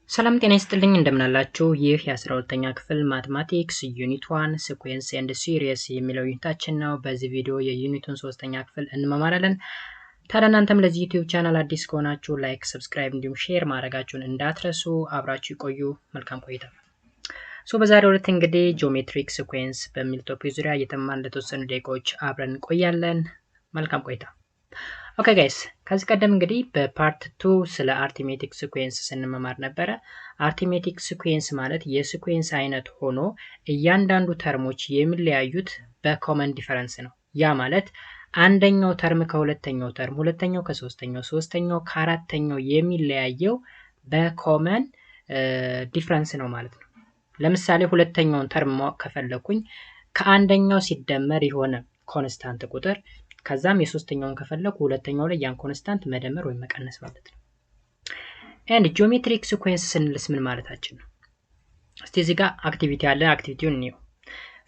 ሰላም ጤና ይስጥልኝ እንደምናላችሁ ይህ የ12ኛ ክፍል ማትማቲክስ ዩኒት 1 ሲኩዌንስ ኤንድ ሲሪስ የሚለው ዩኒታችን ነው። በዚህ ቪዲዮ የዩኒቱን 3ኛ ክፍል እንመማራለን። ታዲያ እናንተም ለዚህ ዩቲዩብ ቻናል አዲስ ከሆናችሁ ላይክ፣ ሰብስክራይብ እንዲሁም ሼር ማድረጋችሁን እንዳትረሱ። አብራችሁ ይቆዩ። መልካም ቆይታ። በዛሬው ዕለት እንግዲህ ጂኦሜትሪክ ሲኩዌንስ በሚል ቶፒክ ዙሪያ እየተማማርን ለተወሰኑ ደቂቃዎች አብረን እንቆያለን። መልካም ቆይታ። ኦኬ ጋይስ ከዚህ ቀደም እንግዲህ በፓርት 2 ስለ አርቲሜቲክ ሲኩዌንስ ስንመማር ነበረ። አርቲሜቲክ ሲኩዌንስ ማለት የሲኩዌንስ አይነት ሆኖ እያንዳንዱ ተርሞች የሚለያዩት በኮመን ዲፈረንስ ነው። ያ ማለት አንደኛው ተርም ከሁለተኛው ተርም፣ ሁለተኛው ከሶስተኛው፣ ሶስተኛው ከአራተኛው የሚለያየው በኮመን ዲፈረንስ ነው ማለት ነው። ለምሳሌ ሁለተኛውን ተርም ማወቅ ከፈለኩኝ ከአንደኛው ሲደመር የሆነ ኮንስታንት ቁጥር ከዛም የሶስተኛውን ከፈለኩ ሁለተኛው ላይ ያን ኮንስታንት መደመር ወይም መቀነስ ማለት ነው። ኤንድ ጂኦሜትሪክ ሲኩዌንስ ስንልስ ምን ማለታችን ነው? እስቲ እዚህ ጋር አክቲቪቲ አለ። አክቲቪቲውን እንየው።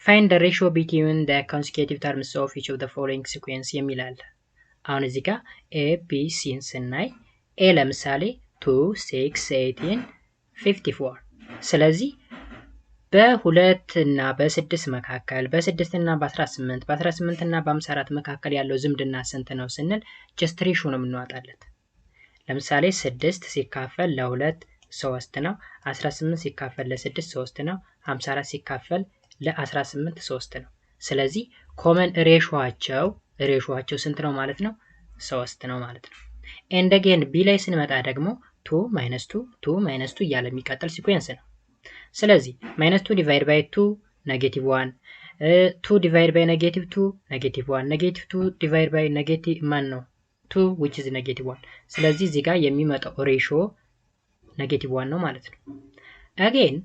ፋይንድ the ratio between the consecutive terms of each of the following sequence የሚል አለ። አሁን እዚህ ጋር a b c ስናይ a ለምሳሌ 2 6 18 54 ስለዚህ በ2 እና በ6 መካከል በ6 እና በ18 በ18 እና በ54 መካከል ያለው ዝምድና ስንት ነው ስንል ጀስት ሬሾ ነው የምንዋጣለት። ለምሳሌ 6 ሲካፈል ለ2 3 ነው፣ 18 ሲካፈል ለ6 3 ነው፣ 54 ሲካፈል ለ18 3 ነው። ስለዚህ ኮመን ሬሾአቸው ስንት ነው ማለት ነው? 3 ነው ማለት ነው። ኤንድ አጌን ቢ ላይ ስንመጣ ደግሞ 2 2 2 እያለ የሚቀጥል ሲኩዌንስ ነው። ስለዚህ -2 ዲቫይድ ባይ 2 ኔጌቲቭ 1 2 ዲቫይድ ባይ ኔጌቲቭ 2 ኔጌቲቭ 1 ኔጌቲቭ 2 ዲቫይድ ባይ ኔጌቲቭ ማን ነው 2 which is ኔጌቲቭ 1 ስለዚህ እዚህ ጋር የሚመጣው ሬሾ ኔጌቲቭ 1 ነው ማለት ነው። አጌን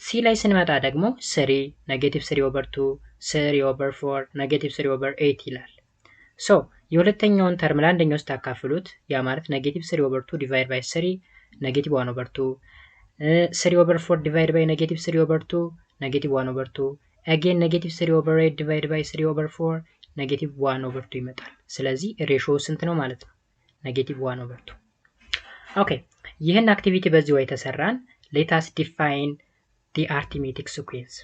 ሲ ላይ ስንመጣ ደግሞ 3 ኔጌቲቭ 3 ኦቨር 2 3 ኦቨር 4 ኔጌቲቭ 3 ኦቨር 8 ይላል። ሶ የሁለተኛውን ተርም ለአንደኛው ስታካፍሉት ያ ማለት ኔጌቲቭ 3 ኦቨር 2 ዲቫይድ ባይ 3 ኔጌቲቭ 1 ኦቨር 2 3 over 4 divided by negative 3 over 2 negative 1 over 2 again negative 3 over 8 divided by 3 over 4 negative 1 over 2 ይመጣል። ስለዚህ ሬሾው ስንት ነው ማለት ነው? negative 1 over 2። ኦኬ ይህን አክቲቪቲ በዚህ ወይ ተሰራን። let us define the arithmetic sequence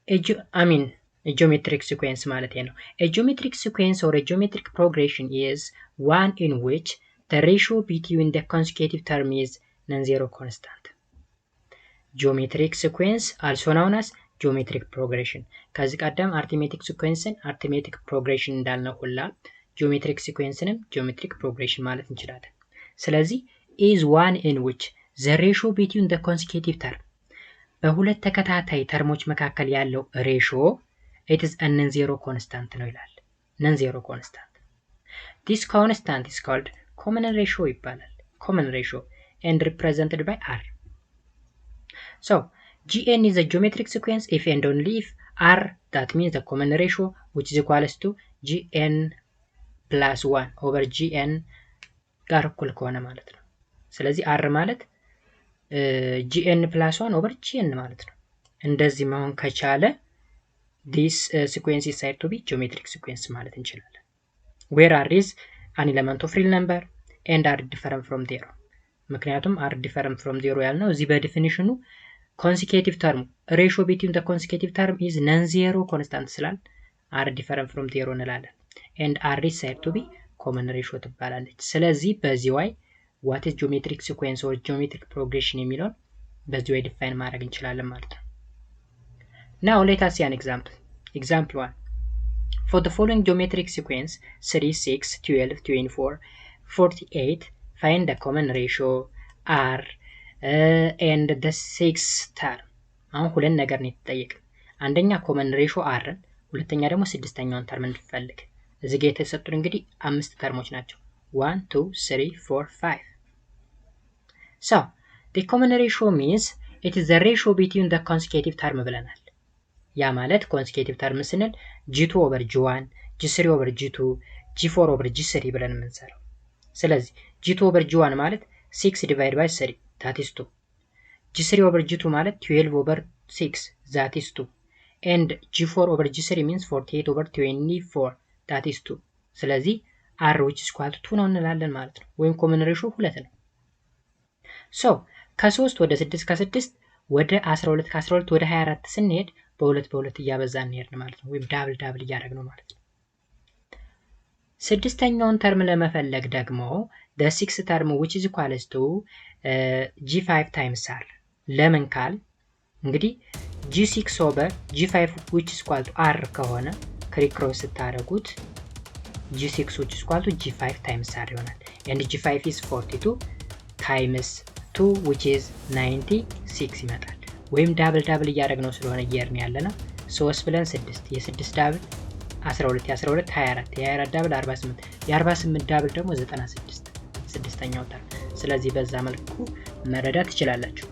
a geometric sequence ማለት ነው። a geometric sequence or a geometric progression is one in which the ratio between the consecutive term is non-zero constant. Geometric sequence also known as geometric progression. ከዚህ ቀደም arithmetic sequenceን arithmetic progression እንዳልነው ሁላ geometric sequenceንም geometric progression ማለት እንችላለን። ስለዚህ is one in which the ratio between the consecutive term በሁለት ተከታታይ ተርሞች መካከል ያለው ሬሾ it is a non-zero constant ነው ይላል። non-zero constant. This constant is called common ratio ይባላል። common ratio and represented by r. So gn is a geometric sequence if and only if r, that means the common ratio, which is equals to gn plus 1 over gn ጋር እኩል ከሆነ ማለት ነው። ስለዚህ r ማለት gn plus 1 over gn ማለት ነው። እንደዚህ መሆን ከቻለ this sequence is said to be geometric sequence ማለት እንችላለን። where r is an element of real number and are different from zero. ምክንያቱም are different from zero ያልነው እዚህ በዲፊኒሽኑ consecutive term ratio between the consecutive term is non-zero constant ስላል are different from zero እንላለን። and are is said to be common ratio ትባላለች። ስለዚህ በዚህ way what is geometric sequence or geometric progression የሚለውን በዚህ way define ማድረግ እንችላለን ማለት ነው። now let us see an example. Example 1. For the following geometric sequence 3 6 12 24 48 find the common ratio r and the sixth term. አሁን ሁለት ነገር ነው የተጠየቀን። አንደኛ common ratio r፣ ሁለተኛ ደግሞ ስድስተኛውን ተርም እንፈልግ። እዚህ ጋር የተሰጡን እንግዲህ አምስት ተርሞች ናቸው 1 2 3 4 5. So the common ratio means it is the ratio between the consecutive term ብለናል። ያ ማለት consecutive term ስንል g2 over g1 g3 over g2 g4 over g3 ብለን የምንሰራው። ስለዚህ g2 over g1 ማለት 6 divided by 3 that is 2. g3 over g2 ማለት 12 over 6 that is 2. and g4 over g3 means 48 over 24 that is 2. ስለዚህ r which is equal to 2 ነው እንላለን ማለት ነው። ወይም common ratio 2 ነው። ሶ ከ3 ወደ 6 ከ6 ወደ 12 ከ12 ወደ 24 ስንሄድ በሁለት እያበዛን እንሄድ ማለት ነው፣ ወይም ዳብል እያደረግን ነው ማለት ነው። ስድስተኛውን ተርም ለመፈለግ ደግሞ the sixth term which is equals to g5 times r ለምን ካል እንግዲህ g6 over g5 which is equal to r ከሆነ ክሪክሮስ ስታደርጉት g6 which is equal to g5 times r ይሆናል and g5 is 42 times 2 which is 96 ይመጣል። ወይም ዳብል እያደረግነው ስለሆነ እየርን ያለና 3 ብለን 6 የ6 ዳብል 12 የ12 24 የ24 ዳብል 48 የ48 ዳብል ደግሞ 96 ስድስተኛው ተርም። ስለዚህ በዛ መልኩ መረዳት ትችላላችሁ።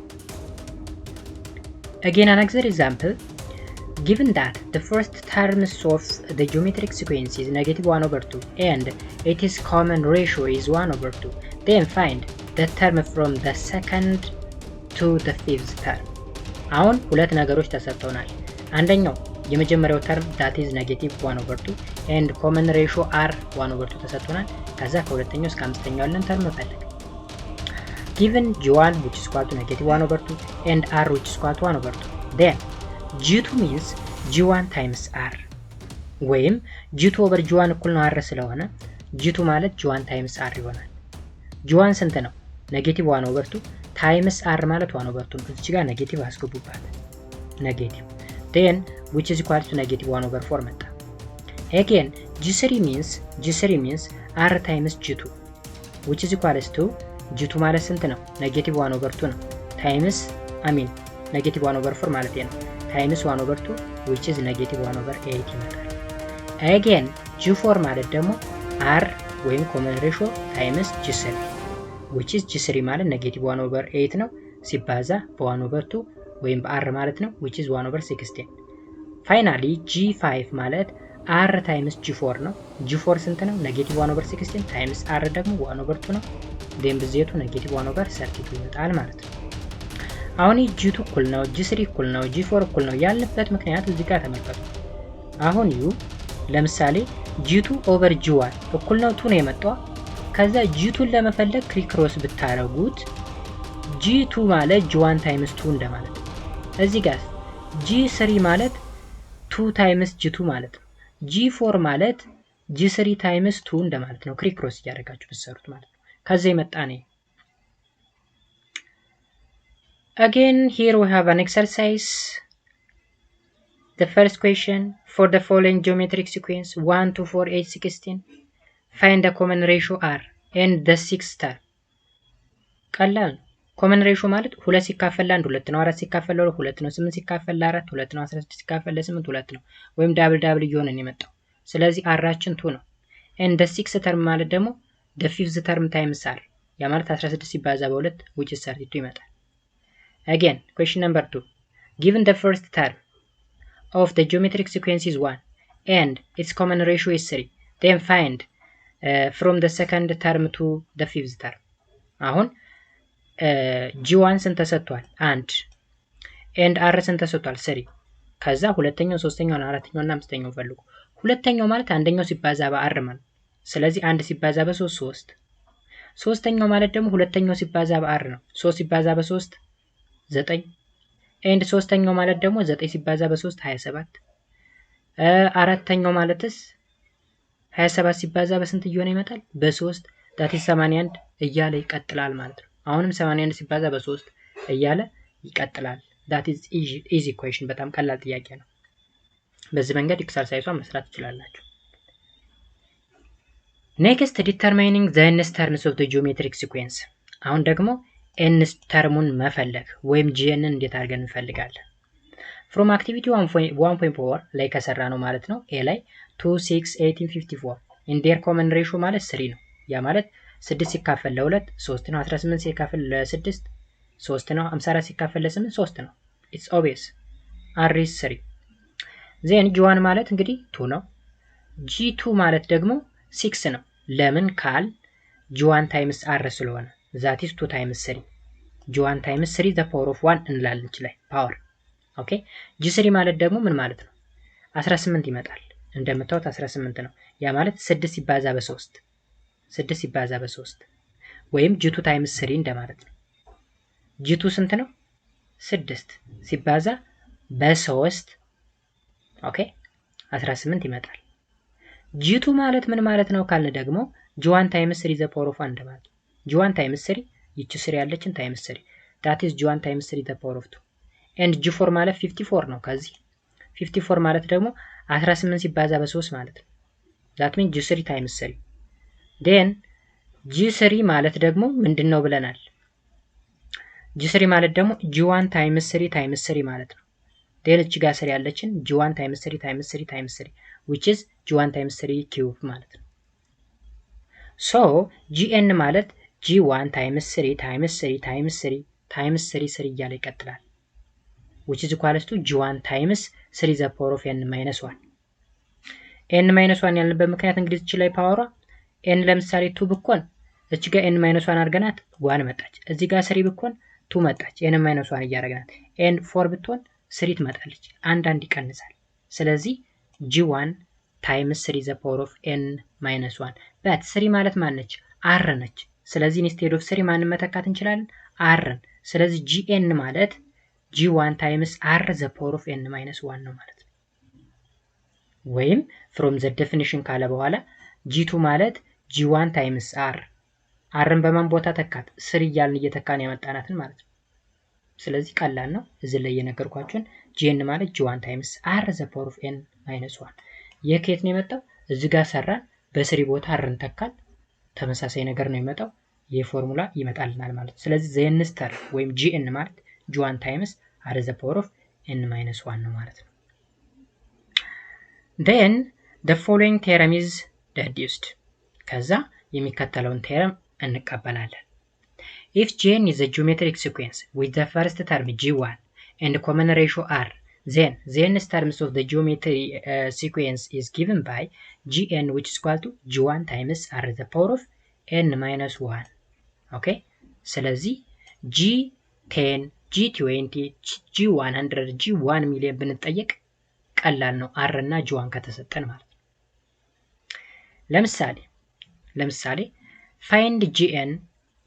Again another example, given that the first terms of the geometric sequence is -1/2 and its common ratio is 1/2, then find the term from the second to the fifth term. አሁን ሁለት ነገሮች ተሰጥተውናል። አንደኛው የመጀመሪያው ተርም that is -1/2 and common ratio r 1/2 ተሰጥቶናል። ከዛ ከሁለተኛው እስከ አምስተኛው ያለን ተርም መፈለግ። given g1 which is equal to -1/2 and r which is equal to 1/2, then g2 means g1 times r ወይም g2 over g1 እኩል ነው r ስለሆነ g2 ማለት g1 times r ይሆናል። g1 ስንት ነው? -1/2 times r ማለት 1/2 ነው። እዚህ ጋር ኔጌቲቭ አስገቡባት ኔጌቲቭ then which is equal to -1/4 መጣ። again g3 means r times g2 which is equals to g2 ማለት ስንት ነው? -1/2 ነው times -1/4 ማለት ነው times 1/2 which is -1/8 ይመጣል። again g4 ማለት ደግሞ r ወይም common ratio times g3 which is g3 ማለት -1/8 ነው ሲባዛ በ1/2 ወይም በr ማለት ነው which is 1/16. finally g5 ማለት r times g4 ነው። g4 ስንት ነው? -1/16 times r ደግሞ 1/2 ነው then ብዜቱ -1/32 ይመጣል ማለት ነው። አሁን g2 እኩል ነው g3 እኩል ነው g4 እኩል ነው ያለበት ምክንያት እዚህ ጋር ተመልከቱ። አሁን ለምሳሌ g2 over g1 እኩል ነው 2 ነው የመጣው። ከዛ g2ን ለመፈለግ ክሪክሮስ ብታረጉት g2 ማለት g1 times 2 እንደማለት ነው። እዚህ ጋር g3 ማለት 2 times g2 ማለት ነው። g4 ማለት g3 times 2 እንደማለት ነው። ክሪክሮስ እያደረጋችሁ ብትሰሩት ማለት ነው። ከዛ የመጣ ነው። Again here we have an exercise. The first question, for the following geometric sequence 1 2 4 8 16 find the common ratio r and the sixth term. ቀላል ኮመን ሬሽዮ ማለት 2 ሲካፈል ለ1 2 ነው፣ 4 ሲካፈል ለ2 2 ነው፣ 8 ሲካፈል ለ4 2 ነው፣ 16 ሲካፈል ለ8 2 ነው፣ ወይም ዳብል እየሆነ ነው የመጣው። ስለዚህ አራችን 2 ነው። and the sixth term ማለት ደግሞ the fifth term times r ያ ማለት 16 ሲባዛ በ2 which is 32 ይመጣል። again question number 2, given the first term of the geometric sequence is 1 and its common ratio is 3, then find from the second term to the fifth term. አሁን g1 ስንት ተሰጥቷል? 1 and r ስንት ተሰጥቷል? 3። ከዛ ሁለተኛው ሶስተኛው አራተኛው እና አምስተኛው ፈልጉ። ሁለተኛው ማለት አንደኛው ሲባዛ በr ማለት ስለዚህ 1 ሲባዛ በ3 3። ሶስተኛው ማለት ደግሞ ሁለተኛው ሲባዛ በr ነው። 3 ሲባዛ በ3 9 and ሶስተኛው ማለት ደግሞ 9 ሲባዛ በ3 27። አራተኛው ማለትስ 27 ሲባዛ በስንት እየሆነ ይመጣል? በ3 that is 81 እያለ ይቀጥላል ማለት ነው። አሁንም 81 ሲባዛ በ3 እያለ ይቀጥላል። that is easy question፣ በጣም ቀላል ጥያቄ ነው። በዚህ መንገድ ኤክሰርሳይሱን መስራት ትችላላችሁ። next determining the nth terms of the geometric sequence። አሁን ደግሞ nth ተርሙን መፈለግ ወይም gn እንዴት አድርገን እንፈልጋለን? from activity 1.4 ላይ ከሰራ ነው ማለት ነው። a ላይ 2 6 18 54 in their common ratio ማለት 3 ነው። ያ ማለት 6 ሲካፈል ለ2 3 ነው፣ 18 ሲካፈል ለ6 3 ነው፣ 54 ሲካፈል ለ8 3 ነው። it's obvious r is 3። then g1 ማለት እንግዲህ 2 ነው። g2 ማለት ደግሞ 6 ነው። ለምን ካል g1 times r ስለሆነ that is 2 times 3 g1 times 3 the power of 1 እንላለን ላይ power። ኦኬ g3 ማለት ደግሞ ምን ማለት ነው? 18 ይመጣል። እንደምታዩት 18 ነው። ያ ማለት 6 ሲባዛ በ3 6 ሲባዛ በ3 ወይም g2 times 3 እንደማለት ነው። ጂቱ ስንት ነው? 6 ሲባዛ በ3 ኦኬ 18 ይመጣል። ጂቱ ማለት ምን ማለት ነው ካልን ደግሞ ጂ1 ታይምስ 3 ዘ ፓወር ኦፍ 1 ማለት ነው። ጂ1 ታይምስ 3 ይቺ 3 ያለችን ታይምስ 3 that is ጂ1 ታይምስ 3 ዘ ፓወር ኦፍ 2 and ጂ4 ማለት 54 ነው። ከዚህ 54 ማለት ደግሞ 18 ሲባዛ በ3 ማለት ነው። that means ጂ3 ታይምስ 3 then ጂ3 ማለት ደግሞ ምንድነው ብለናል? ጂ3 ማለት ደግሞ ጂ1 ታይምስ 3 ታይምስ 3 ማለት ነው። then እቺ ጋር 3 ያለችን ጂ1 ታይምስ 3 ታይምስ 3 ታይምስ 3 which is ጂ1 ታይምስ 3 ኪዩብ ማለት ነው። so ጂኤን ማለት ጂ1 ታይምስ 3 ታይምስ 3 ታይምስ 3 ታይምስ 3 3 እያለ ይቀጥላል which is equals to ጂ1 ታይምስ 3 the power of n minus 1 n minus 1 ያልንበት ምክንያት እንግዲህ እቺ ላይ ፓወሯ n ለምሳሌ 2 ብኮን እቺ ጋር n minus 1 አድርገናት 1 መጣች። እዚህ ጋር 3 ብኮን 2 መጣች። n minus 1 እያደረግናት n 4 ብትሆን 3 ትመጣለች። አንድ ይቀንሳል። ስለዚህ ጂ1 ታይምስ 3 the power of n minus 1 but 3 ማለት ማን ነች? r ነች። ስለዚህ instead of 3 ማንን መተካት እንችላለን? r። ስለዚህ gn ማለት ጂ1 ታይምስ r the power of n minus 1 ነው ማለት ነው። ወይም from the definition ካለ በኋላ ጂ2 ማለት ጂ1 ታይምስ r rን በማን ቦታ ተካት? 3 እያልን እየተካን ያመጣናትን ማለት ነው። ስለዚህ ቀላል ነው። እዚህ ላይ የነገርኳችሁን gn ማለት ጂ1 ታይምስ r the power of n minus 1 የከየት ነው የመጣው? እዚህ ጋር ሰራን በ3 ቦታ rን ተካን። ተመሳሳይ ነገር ነው የመጣው። የፎርሙላ ይመጣልናል ማለት ነው። ስለዚህ ዘንስተር ወይም gn ማለት ጂ1 ታይምስ r the power of n minus 1 ነው ማለት ነው። then the following theorem is deduced ከዛ የሚከተለውን theorem እንቀበላለን። if gn is a geometric sequence with the first term g1 and common ratio r then the nth terms of the geometry sequence is given by gn which is equal to g1 times r the power of n minus 1 okay ስለዚህ g10 g20 g100 g1 ሚሊዮን ብንጠየቅ ቀላል ነው r እና g1 ከተሰጠን ማለት ነው። ለምሳሌ find gn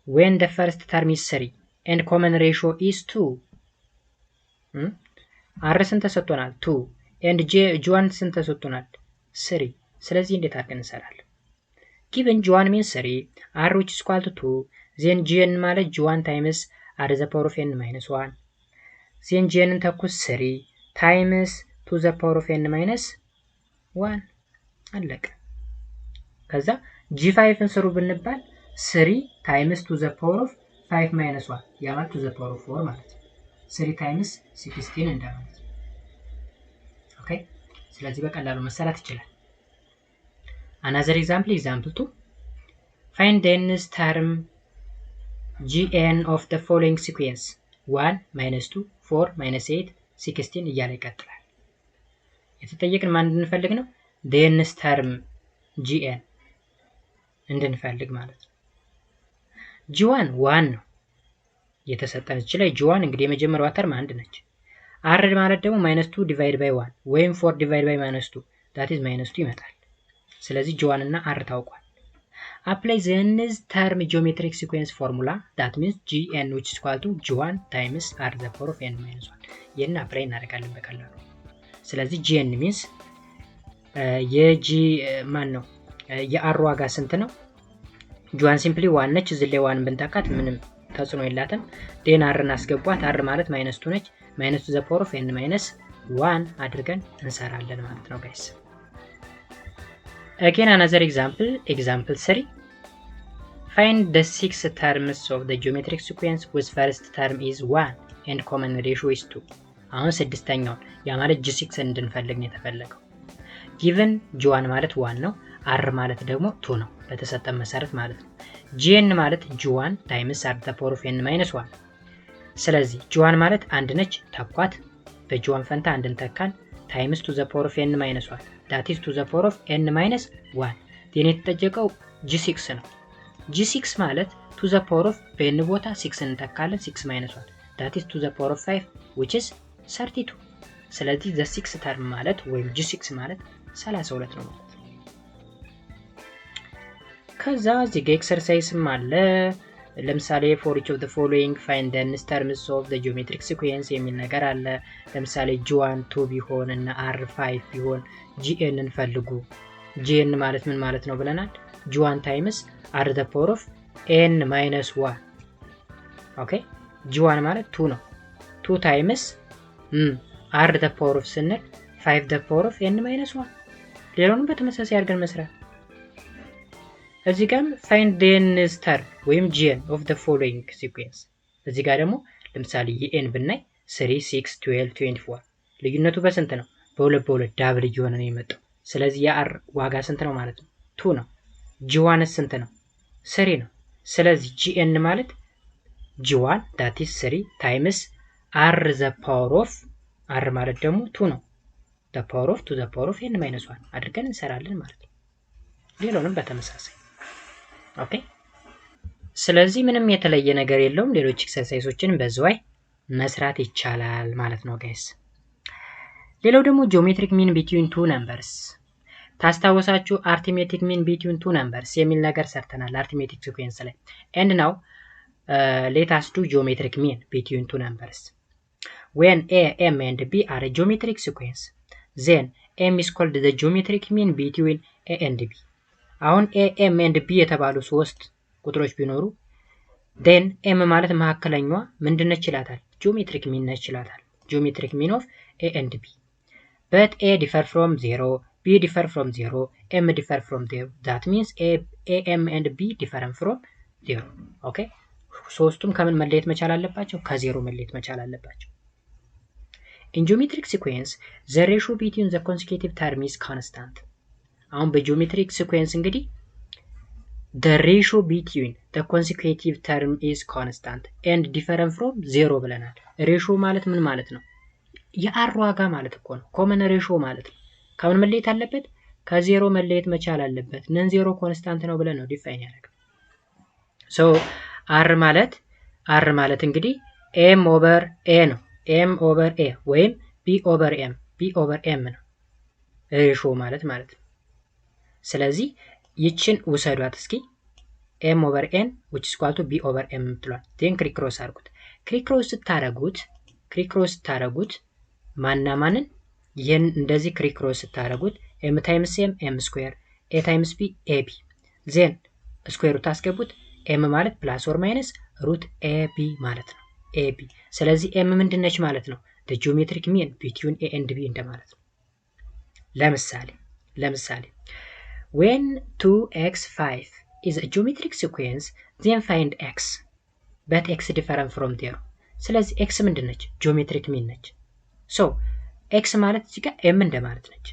when the first term is 3 and common ratio is 2 r ስንት ተሰጥቶናል? 2 and g1 ስንት ተሰጥቶናል? 3 ስለዚህ እንዴት አድርገን እንሰራለን? given g1 means 3 r which is equal to 2 then gn ማለት g1 times r the power of n minus 1 then gn ተኩስ 3 times to the power of n minus 1 አለቀ። ከዛ g5 እንስሩ ብንባል 3 times to the power of 5 minus 1 ያ ማለት to the power of 4 ማለት ነው። 3 times 16 እንደማለት ነው። ኦኬ ስለዚህ በቀላሉ መሰራት ይችላል። another example 2 find the nth term gn of the following sequence 1 minus 2 4 minus 8 16 እያለ ይቀጥላል። የተጠየቅን ማን እንድንፈልግ ነው? the nth term gn እንድንፈልግ ማለት ነው። g1 1 ነው የተሰጠን እቺ ላይ g1 እንግዲህ የመጀመሪያዋ ተርም 1 ነች። r ማለት ደግሞ -2 ዲቫይድ ባይ 1 ወይም 4 ዲቫይድ ባይ -2 that is -2 ይመጣል። ስለዚህ g1 እና r ታውቋል። apply the nth term geometric sequence formula that means gn which is equal to g1 times r the power of n minus 1 ይሄን አፕላይ እናደርጋለን በቀላሉ። ስለዚህ gn means የg ማን ነው የr ዋጋ ስንት ነው? g1 ሲምፕሊ 1 ነች። እዚህ ላይ 1 ብንተካት ምንም ተጽዕኖ የላትም። then r እናስገቧት r ማለት -2 ነች -2 the power of n minus 1 አድርገን እንሰራለን ማለት ነው ጋይስ። again another example 3 find the 6 terms of the geometric sequence whose first term is 1 and common ratio is 2 አሁን ስድስተኛው ያ ማለት g6 እንድንፈልግ ነው የተፈለገው። given g1 ማለት 1 ነው r ማለት ደግሞ 2 ነው በተሰጠን መሰረት ማለት ነው። gn ማለት g1 times r the power of n minus 1 ስለዚህ g1 ማለት 1 ነች ተኳት በg1 ፈንታ አንድን ተካን times to the power of n minus 1 that is to the power of n minus 1 then የተጠየቀው g6 ነው። g6 ማለት to the power of በn ቦታ 6 እንተካለን 6 minus 1 that is to the power of 5 which is 32 ስለዚህ the 6 term ማለት ወይም g6 ማለት 32 ነው ማለት ነው። ከዛ እዚህ ጋር ኤክሰርሳይዝም አለ ለምሳሌ for each of the following find the nth terms of the geometric sequence የሚል ነገር አለ። ለምሳሌ g1 2 ቢሆን እና r5 ቢሆን gn እንፈልጉ። gn ማለት ምን ማለት ነው ብለናል? g1 times r to the power of n minus 1 ኦኬ g1 ማለት 2 ነው። 2 times r to the power of ስንል 5 to the power of n minus 1 ሌላውንም በተመሳሳይ አድርገን መስራት። እዚህ ጋር find the nth term ወይም gn of the following sequence። እዚህ ጋር ደግሞ ለምሳሌ የn ብናይ 3 6 12 24 ልዩነቱ በስንት ነው? በሁለት ዳብል እየሆነ ነው የመጣው። ስለዚህ የr ዋጋ ስንት ነው ማለት ነው? 2 ነው። g1 ስንት ነው? 3 ነው። ስለዚህ gn ማለት g1 that is 3 times r the power of r ማለት ደግሞ 2 ነው the power of to the power of n minus 1 አድርገን እንሰራለን ማለት ነው። ሌላውንም በተመሳሳይ ኦኬ። ስለዚህ ምንም የተለየ ነገር የለውም። ሌሎች ኤክሰርሳይሶችን በዚያው መስራት ይቻላል ማለት ነው ጋይስ። ሌላው ደግሞ ጂኦሜትሪክ ሚን ቢትዊን ቱ ነምበርስ ታስታውሳችሁ አርትሜቲክ ሚን ቢትዊን ቱ ነምበርስ የሚል ነገር ሰርተናል አርትሜቲክ ሲኩዌንስ ላይ። and now let us do geometric mean between two numbers. When a, m and b are a geometric sequence, then m is called the geometric mean between a and b. አሁን a, m and b የተባሉ ሶስት ቁጥሮች ቢኖሩ then m ማለት መሐከለኛዋ ምንድነች ይላታል? geometric mean ነች ይላታል። geometric mean of a and b. But a differ from 0, b differ from 0, m differ from 0. That means a, m and b differ from 0. okay? ሶስቱም ከምን መለየት መቻል አለባቸው? ከዜሮ መለየት መቻል አለባቸው። In geometric sequence, the ratio between the consecutive term is constant. አሁን በጂኦሜትሪክ ሲኩዌንስ እንግዲህ the ratio between the consecutive term is constant and different from 0 ብለናል። ሬሽዮ ማለት ምን ማለት ነው? የአር ዋጋ ማለት እኮ ነው። ኮመን ሬሽዮ ማለት ነው። ከምን መለየት አለበት? ከዜሮ መለየት መቻል አለበት። ነን ዜሮ ኮንስታንት ነው ብለን ነው ዲፋይን ያደረግነው። ሶ አር ማለት እንግዲህ m over a ነው። m over a ወይም b over m ነው ሬሽዮ ማለት ነው። ስለዚህ ይችን ውሰዷት እስኪ m over n which is equal to b over m ትሏል። then ክሪክሮስ አድርጉት። ክሪክሮስ ስታረጉት ማንና ማንን ይሄን እንደዚህ ክሪክሮስ ስታረጉት m times m square a times b ab then ስኩዌር ሩት አስገቡት። m ማለት ፕላስ ኦር ማይነስ ሩት ab ማለት ነው። ab ስለዚህ m ምንድነች ማለት ነው? the geometric mean between a and b እንደማለት ነው። ለምሳሌ when 2x5 is a geometric sequence then find x but x different from 0. ስለዚህ x ምንድነች? geometric mean ነች። so x ማለት እዚህ ጋር m እንደማለት ነች።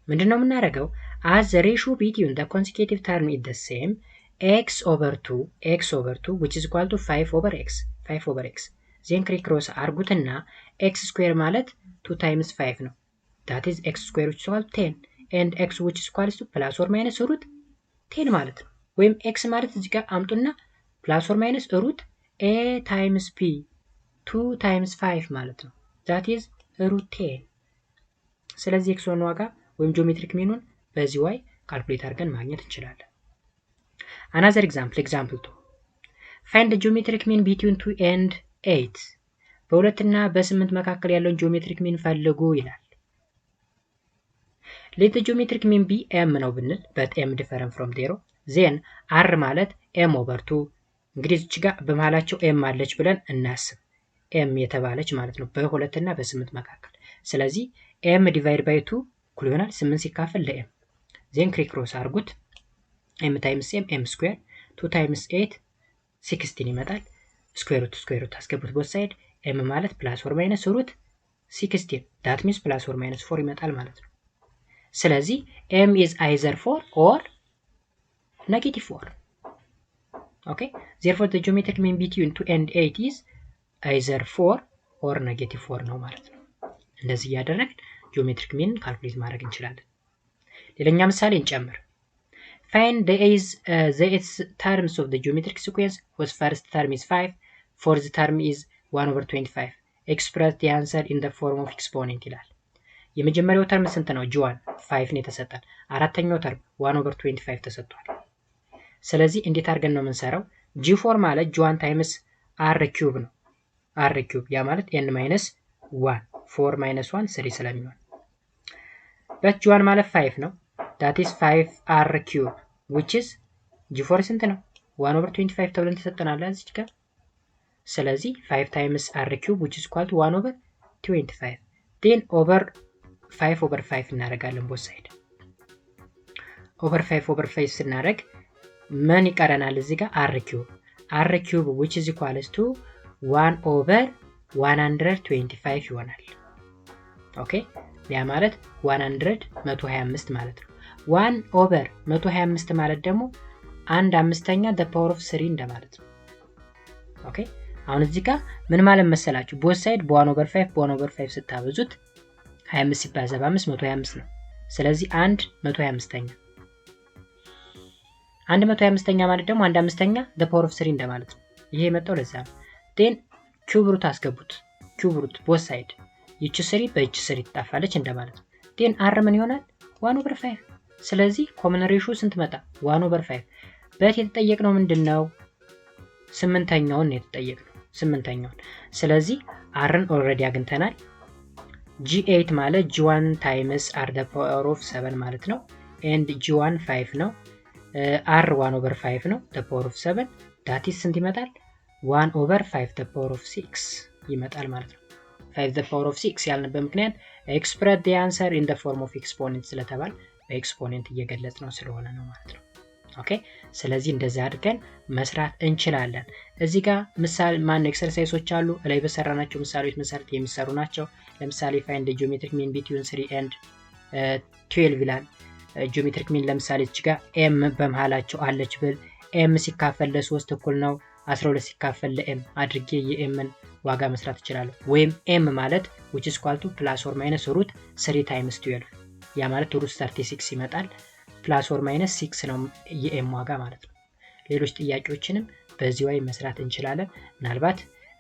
ምንድነው የምናደርገው? as the ratio between the consecutive term is the same x over 2 which is equal to 5 over x then ክሪክሮስ አርጉትና x square ማለት 2 times 5 ነው። that is x square which is equal to 10 and x which is equal to plus or minus root 10 ማለት ነው። ወይም x ማለት እዚህ ጋር አምጡና plus or minus root a times p 2 times 5 ማለት ነው። that is root 10። ስለዚህ x ዋጋ ወይም ጂኦሜትሪክ ሚኑን በዚህ way ካልኩሌት አድርገን ማግኘት እንችላለን። another example 2 find the geometric mean between 2 and 8 በ2 እና በ8 መካከል ያለውን ጂኦሜትሪክ ሚን ፈልጉ ይላል። let the geometric mean be m ነው ብንል but m different from 0 then r ማለት m over 2 እንግዲህ እዚህ ጋር በመሃላቸው m አለች ብለን እናስብ። m የተባለች ማለት ነው በ2 እና በ8 መካከል። ስለዚህ m divide by 2 እኩል ይሆናል 8 ሲካፈል ለ m then ክሪክሮስ አርጉት m times m square 2 times 8 16 ይመጣል። ስኩዌር ሩት አስገቡት both side m ማለት plus or minus root 16 that means plus or minus 4 ይመጣል ማለት ነው። ስለዚህ m is either 4 or negative 4. okay therefore the geometric mean between 2 and 8 is either 4 or negative 4 ነው ማለት ነው። እንደዚህ ያደረግን ጂኦሜትሪክ ሚን ካልኩሌት ማድረግ እንችላለን። ሌላኛ ምሳሌ እንጨምር። find the its terms of the geometric sequence whose first term is 5, fourth term is 1 over 25. express the answer in the form of exponent ይላል። የመጀመሪያው ተርም ስንት ነው? g1 5 ነው የተሰጠን። አራተኛው ተርም 1 over 25 ተሰጥቷል። ስለዚህ እንዴት አድርገን ነው የምንሰራው? g4 ማለት g1 ታይምስ r ኪዩብ ነው። r ኪዩብ ያ ማለት n ማይነስ 1 4 ማይነስ 1 3 ስለሚሆን በት g1 ማለት 5 ነው። that is 5r ኪዩብ which is g4 ስንት ነው? 1/25 ተብለን ተሰጠናል እዚህ ጋር። ስለዚህ 5 ታይምስ r ኪዩብ which is equal to 1/25 then over 5/5 እናደርጋለን both side over 5/5 ስናደርግ ምን ይቀረናል እዚህ ጋር r ኪዩብ which is equals to 1/125 ይሆናል። ኦኬ ያ ማለት 125 ማለት ነው። 1/125 ማለት ደግሞ 1/5 the power of 3 እንደማለት ነው። ኦኬ አሁን እዚህ ጋር ምን ማለት መሰላችሁ? both side በ1/5 ስታበዙት 25 ሲባዛ በ5 125 ነው። ስለዚህ 1/125 ማለት ደግሞ 1/5 the power of 3 እንደማለት ነው። ይሄ የመጣው ለዛ ነው። then ኪዩብ ሩት አስገቡት። ኪዩብ ሩት both side ይቺ 3 በእቺ 3 ትጣፋለች እንደማለት ነው። then r ምን ይሆናል? 1/5 ስለዚህ ኮመን ሬሽዮ ስንት መጣ? 1/5 በት የተጠየቅነው ምንድነው? 8ኛውን ነው የተጠየቅነው 8ኛውን። ስለዚህ rን ኦልሬዲ አግኝተናል። g8 ማለት g1 ታይምስ r the power of 7 ማለት ነው and g1 5 ነው r 1/5 ነው the power of 7 that is ስንት ይመጣል? 1/5 the power of 6 ይመጣል ማለት ነው። 5 the power of 6 ያልንበት ምክንያት express the answer in the form of exponent ስለተባለ በኤክስፖኔንት እየገለጽ ነው ስለሆነ ነው ማለት ነው። ኦኬ ስለዚህ እንደዛ አድርገን መስራት እንችላለን። እዚህ ጋር ምሳሌ ኤክሰርሳይሶች አሉ ላይ በሰራናቸው ምሳሌዎች መሰረት የሚሰሩ ናቸው። ለምሳሌ find the geometric mean between 3 and 12 ይላል። ጂኦሜትሪክ ሚን ለምሳሌ እዚህ ጋር m በመሃላቸው አለች ብል m ሲካፈል ለ3 እኩል ነው 12 ሲካፈል ለm አድርጌ የmን ዋጋ መስራት እችላለሁ። ወይም m ማለት which is equal to plus or minus root 3 times 12 ያ ማለት root 36 ይመጣል። plus or minus 6 ነው የm ዋጋ ማለት ነው። ሌሎች ጥያቄዎችንም በዚህ way መስራት እንችላለን። ምናልባት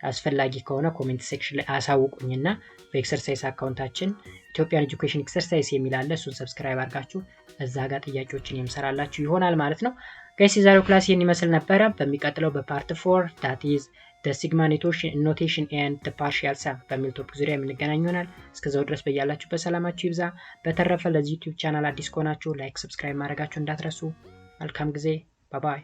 አስፈላጊ ከሆነ ኮሜንት ሴክሽን ላይ አሳውቁኝና በኤክሰርሳይዝ አካውንታችን ኢትዮጵያን ኤጁኬሽን ኤክሰርሳይዝ የሚል አለ። እሱን ሰብስክራይብ አድርጋችሁ እዛ ጋር ጥያቄዎችን የምሰራላችሁ ይሆናል ማለት ነው። ጋይስ የዛሬው ክላስ ይሄን ይመስል ነበር። በሚቀጥለው በፓርት 4 that is the sigma notation and the partial sum በሚል ቶፒክ ዙሪያ የምንገናኝ ይሆናል። እስከዛው ድረስ በያላችሁበት ሰላማችሁ ይብዛ። በተረፈ ለዚህ ዩቲዩብ ቻናል አዲስ ከሆናችሁ ላይክ፣ ሰብስክራይብ ማድረጋችሁ እንዳትረሱ። መልካም ጊዜ። ባይ ባይ።